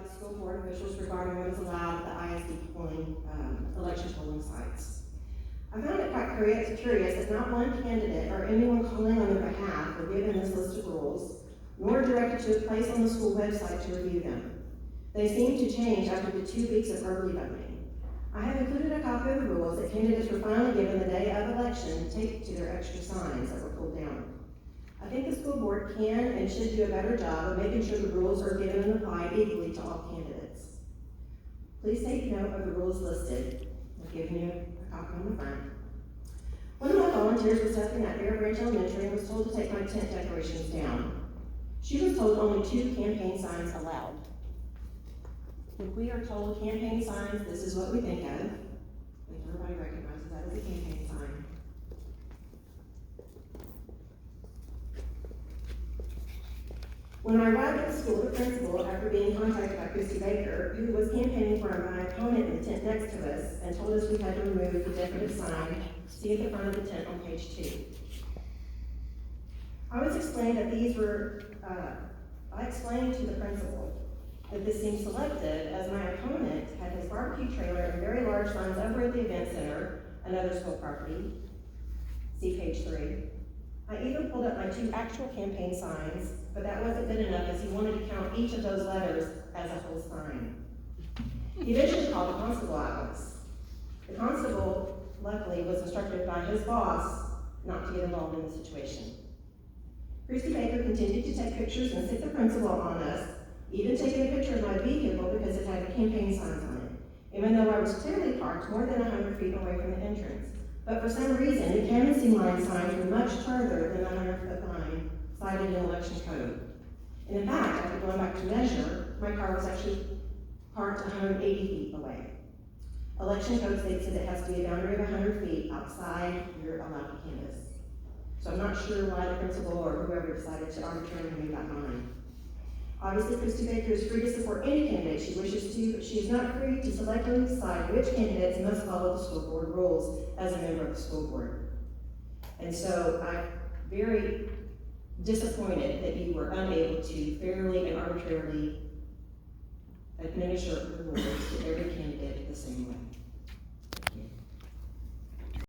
the school board officials regarding what is allowed at the ISD polling, election polling sites. I found it quite curious that not one candidate or anyone calling on their behalf were given this list of rules, nor directed to a place on the school website to review them. They seem to change after the 2 weeks of early voting. I have included a copy of the rules that candidates were finally given the day of election taped to their extra signs that were pulled down. I think the school board can and should do a better job of making sure the rules are given and applied equally to all candidates. Please take note of the rules listed. I've given you a copy on the front. One of my volunteers was testing at Bear Branch Elementary and was told to take my tent decorations down. She was told only 2 campaign signs allowed. When we are told campaign signs, this is what we think of. I think everybody recognizes that as a campaign sign. When I arrived at the school, the principal, after being contacted by Christy Baker, who was campaigning for my opponent in the tent next to us, and told us we had to remove the decorative sign, see at the front of the tent on page 2. I was explained that these were, I explained to the principal that this seemed selective as my opponent had his barbecue trailer and very large signs over at the event center, another school property, see page 3. I even pulled up my 2 actual campaign signs, but that wasn't good enough as he wanted to count each of those letters as a whole sign. He eventually called the constable out on us. The constable, luckily, was instructed by his boss not to get involved in the situation. Christy Baker continued to take pictures and stick the principal on us, even taking a picture of my vehicle because it had campaign signs on it, even though I was clearly parked more than 100 feet away from the entrance. But for some reason, the canvassing line signs were much further than the 100-foot line cited in election code. And in fact, after going back to measure, my car was actually parked 180 feet away. Election code states that it has to be a boundary of 100 feet outside you're allowed to canvass. So I'm not sure why the principal or whoever decided to arbitrarily move that line. Obviously, Christy Baker is free to support any candidate she wishes to, but she is not free to selectively decide which candidates must follow the school board rules as a member of the school board. And so I'm very disappointed that you were unable to fairly and arbitrarily administer the rules to every candidate the same way.